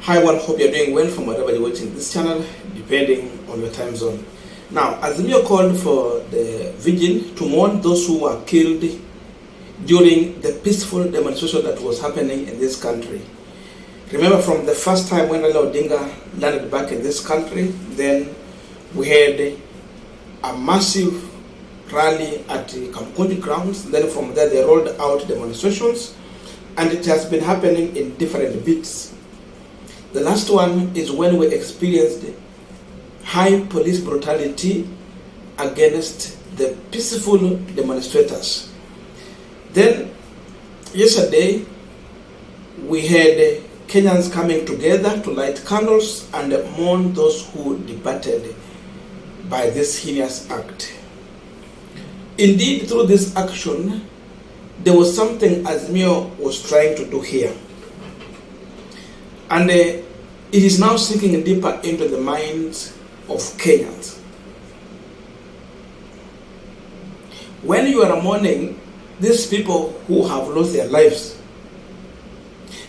Hi everyone, hope you're doing well from wherever you're watching this channel, depending on your time zone. Now, Azimio called for the vigil to mourn those who were killed during the peaceful demonstration that was happening in this country. Remember, from the first time when Raila Odinga landed back in this country, then we had a massive rally at the Kamkunji grounds. Then from there they rolled out demonstrations, and it has been happening in different bits. The last one is when we experienced high police brutality against the peaceful demonstrators. Then yesterday we had Kenyans coming together to light candles and mourn those who departed by this heinous act. Indeed, through this action, there was something Azimio was trying to do here. And it is now sinking deeper into the minds of Kenyans. When you are mourning these people who have lost their lives,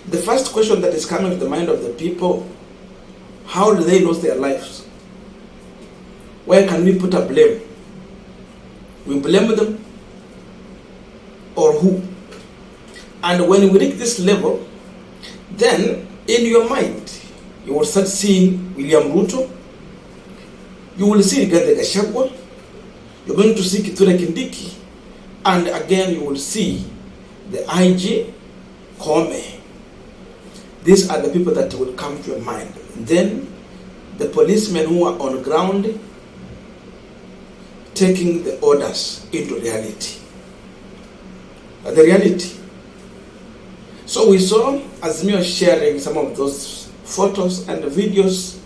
the first question that is coming to the mind of the people: how do they lose their lives? Where can we put a blame? We blame them or who? And when we reach this level, then in your mind, you will start seeing William Ruto, you will see Rigathi Gachagua, you're going to see Kithure Kindiki, and again you will see the IG, Koome. These are the people that will come to your mind. Then the policemen who are on ground taking the orders into reality. The reality. So we saw Azimio sharing some of those photos and videos,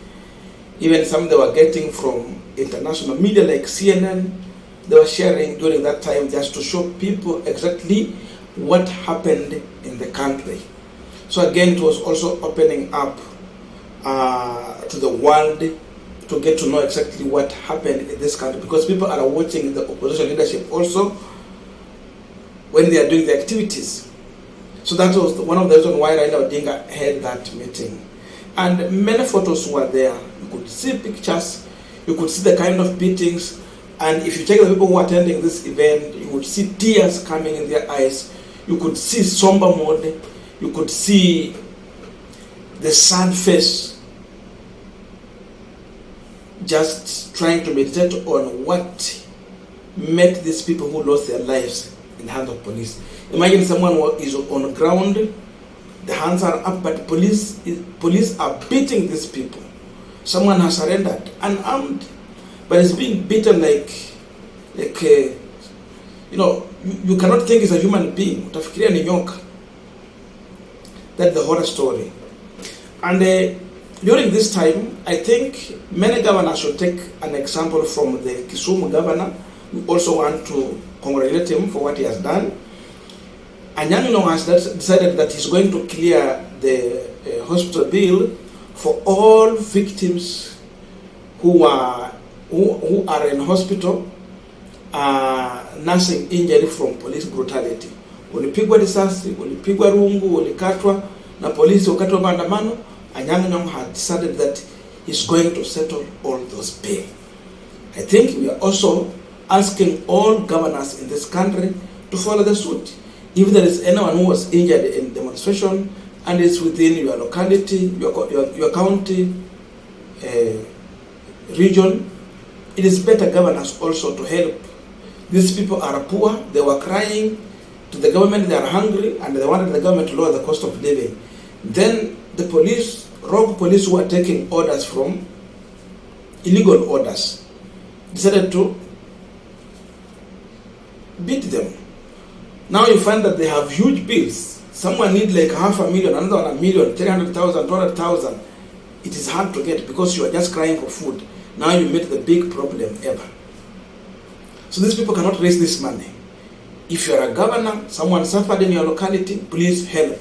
even some they were getting from international media like CNN. They were sharing during that time just to show people exactly what happened in the country. So again, it was also opening up to the world to get to know exactly what happened in this country, because people are watching the opposition leadership also when they are doing the activities. So that was one of the reasons why Raila Odinga had that meeting. And many photos were there. You could see pictures, you could see the kind of beatings, and if you check the people who were attending this event, you would see tears coming in their eyes, you could see somber mode, you could see the sad face, just trying to meditate on what met these people who lost their lives in the hands of police. Imagine someone who is on the ground, the hands are up, but police are beating these people. Someone has surrendered, unarmed, but is being beaten like you cannot think it's a human being. Utafikiria ni nyoka. That's the horror story. And during this time, I think many governors should take an example from the Kisumu governor. We also want to congratulate him for what he has done. Inangungwa has decided that he's going to clear the hospital bill for all victims who are in hospital nursing injury from police brutality. Walipigwa risasi, walipigwa rungu, walikatwa na polisi wakati wa maandamano. Inangungwa had decided that he's going to settle all those pay. I think we are also asking all governors in this country to follow the suit. If there is anyone who was injured in demonstration and is within your locality, your county, region, it is better governors also to help. These people are poor, they were crying to the government, they are hungry, and they wanted the government to lower the cost of living. Then the police, rogue police who are taking orders from illegal orders, decided to beat them. Now you find that they have huge bills. Someone needs like $500,000, another one $1 million, 300,000, 200,000. It is hard to get because you are just crying for food. Now you meet the big problem ever. So these people cannot raise this money. If you are a governor, someone suffered in your locality, please help.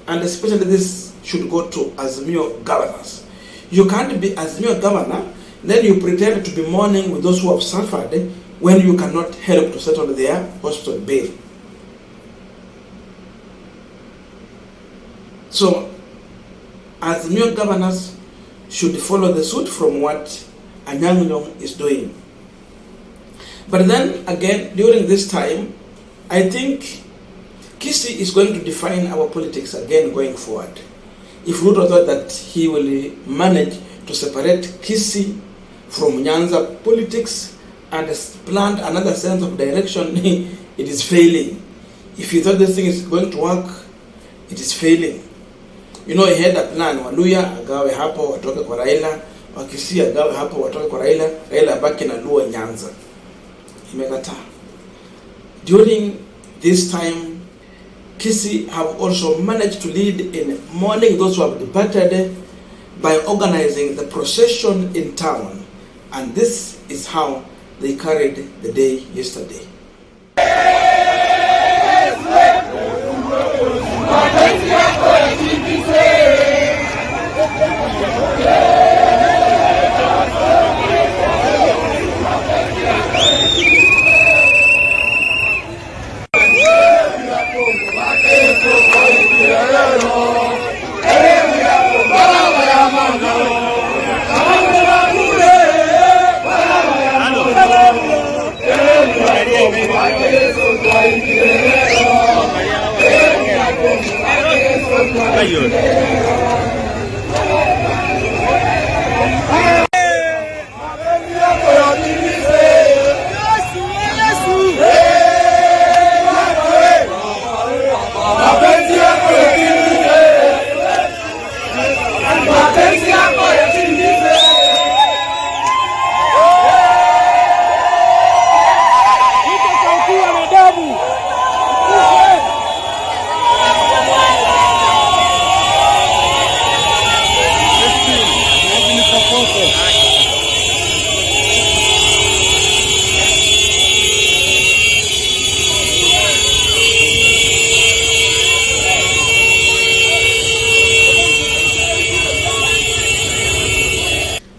And especially this should go to Azimio governors. You can't be Azimio governor, then you pretend to be mourning with those who have suffered when you cannot help to settle their hospital bill. So Azimio governors should follow the suit from what Inangungwa is doing. But then again, during this time, I think Kisii is going to define our politics again going forward. If Ruto thought that he will manage to separate Kisii from Nyanza politics and plant another sense of direction, it is failing. If he thought this thing is going to work, it is failing. You know, he had a plan, Waluya agawe hapo watoke kwa Raila, Wakisii agawe hapo watoke kwa Raila, Raila baki na Luo Nyanza. Imekataa. During this time, Kisii have also managed to lead in mourning those who have departed by organizing the procession in town. And this is how they carried the day yesterday.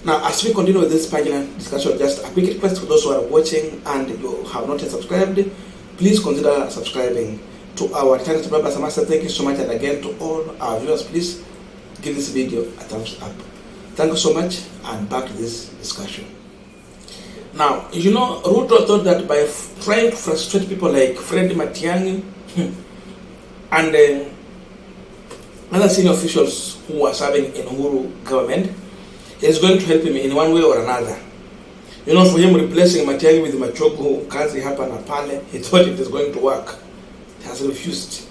Now, as we continue with this Punchline discussion, just a quick request for those who are watching and you have not yet subscribed, please consider subscribing to our channel. Thank you so much, and again to all our viewers, please give this video a thumbs up. Thank you so much, and back to this discussion. Now, you know, Ruto thought that by trying to frustrate people like Fred Matiang'i and other senior officials who are serving in Uhuru government, is going to help him in one way or another. You know, for him replacing Matiang'i with Machogu, kazi hapa na pale, he thought it is going to work. He has refused.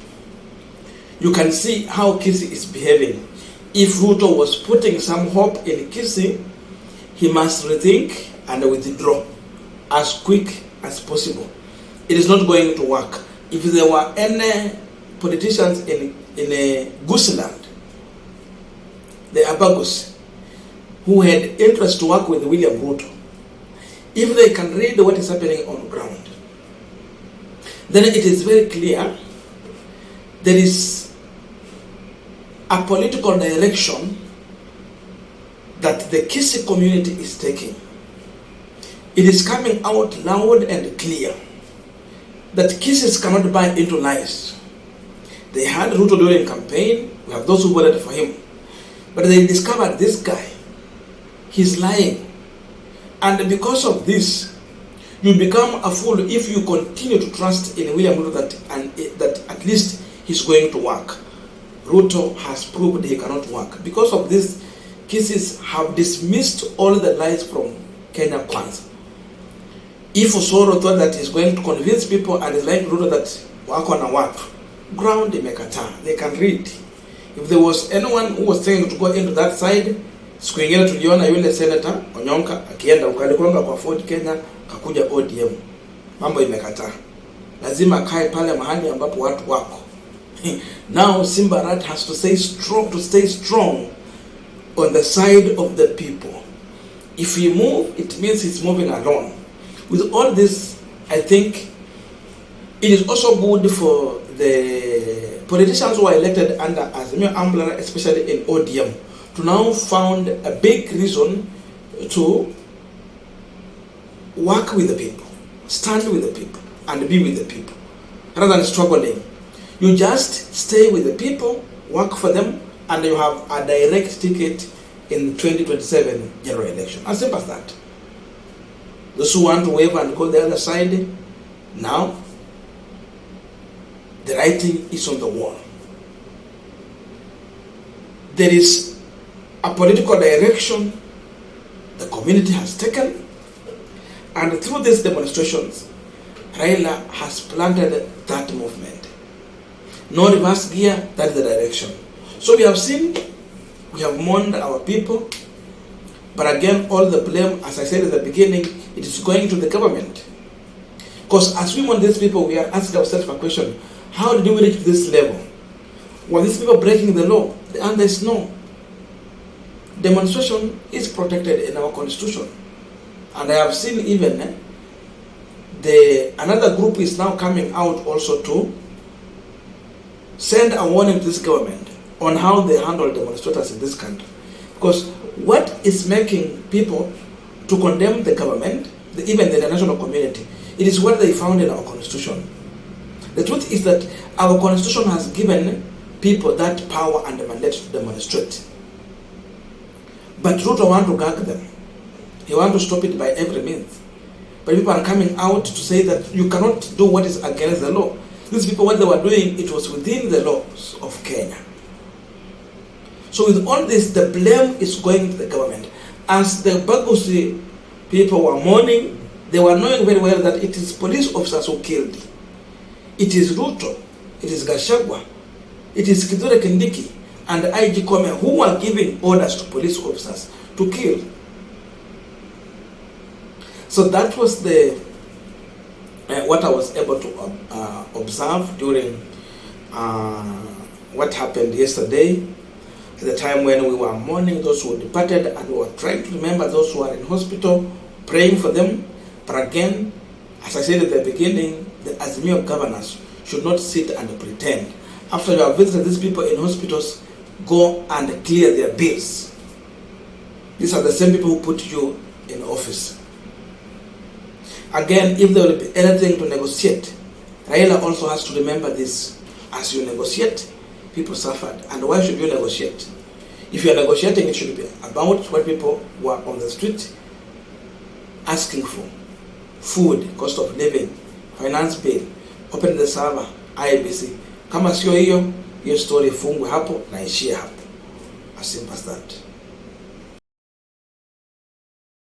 You can see how Kisii is behaving. If Ruto was putting some hope in Kisii, he must rethink and withdraw as quick as possible. It is not going to work. If there were any politicians in Gusiland, the Abagus, who had interest to work with William Ruto, if they can read what is happening on ground, then it is very clear there is a political direction that the Kisii community is taking. It is coming out loud and clear that Kisiis cannot buy into lies. They had Ruto during campaign, we have those who voted for him, but they discovered this guy, he's lying. And because of this, you become a fool if you continue to trust in William Ruto that at least he's going to work. Ruto has proved he cannot work. Because of this, Kisiis have dismissed all the lies from Kenya Kwanza. If Osoro thought that he's going to convince people and is like Ruto that wako na watu, ground imekataa, they can read. If there was anyone who was thinking to go into that side, siku ingine tuliona yule senator Onyonka akienda ukalikwanga kwa Ford Kenya kakuja ODM. Mambo imekataa. Lazima kae pale mahali ambapo watu wako. Now Simbarat has to stay strong on the side of the people. If he move, it means he's moving alone. With all this, I think it is also good for the politicians who are elected under Azimio umbrella, especially in ODM, to now found a big reason to work with the people, stand with the people, and be with the people, rather than struggling. You just stay with the people, work for them, and you have a direct ticket in 2027 general election. As simple as that. Those who want to wave and go the other side, now the writing is on the wall. There is a political direction the community has taken, and through these demonstrations, Raila has planted that movement. No reverse gear, that is the direction. So we have seen, we have mourned our people, but again, all the blame, as I said at the beginning, it is going to the government. Because as we mourn these people, we are asking ourselves a question: how did we reach this level? Were these people breaking the law? The answer is no. Demonstration is protected in our constitution. And I have seen even another group is now coming out also to send a warning to this government on how they handle demonstrators in this country. Because what is making people to condemn the government, even the international community, it is what they found in our constitution. The truth is that our constitution has given people that power and the mandate to demonstrate. But Ruto wants to gag them. He wants to stop it by every means. But people are coming out to say that you cannot do what is against the law. These people, what they were doing, it was within the laws of Kenya. So with all this, the blame is going to the government. As the Bagusi people were mourning, they were knowing very well that it is police officers who killed. It is Ruto, it is Gachagua, it is Kithure Kindiki, and IG Kome who were giving orders to police officers to kill. So that was the what I was able to observe during what happened yesterday, at the time when we were mourning those who departed, and we were trying to remember those who are in hospital, praying for them. But again, as I said at the beginning, the Azimio governors should not sit and pretend. After you have visited these people in hospitals, go and clear their bills. These are the same people who put you in office. Again, if there will be anything to negotiate, Raila also has to remember this. As you negotiate, people suffered. And why should you negotiate? If you are negotiating, it should be about what people were on the street asking for. Food, cost of living, finance bill, open the server, IBC. Kama sio hiyo story ifungwe hapo na ishie hapo. As simple as that.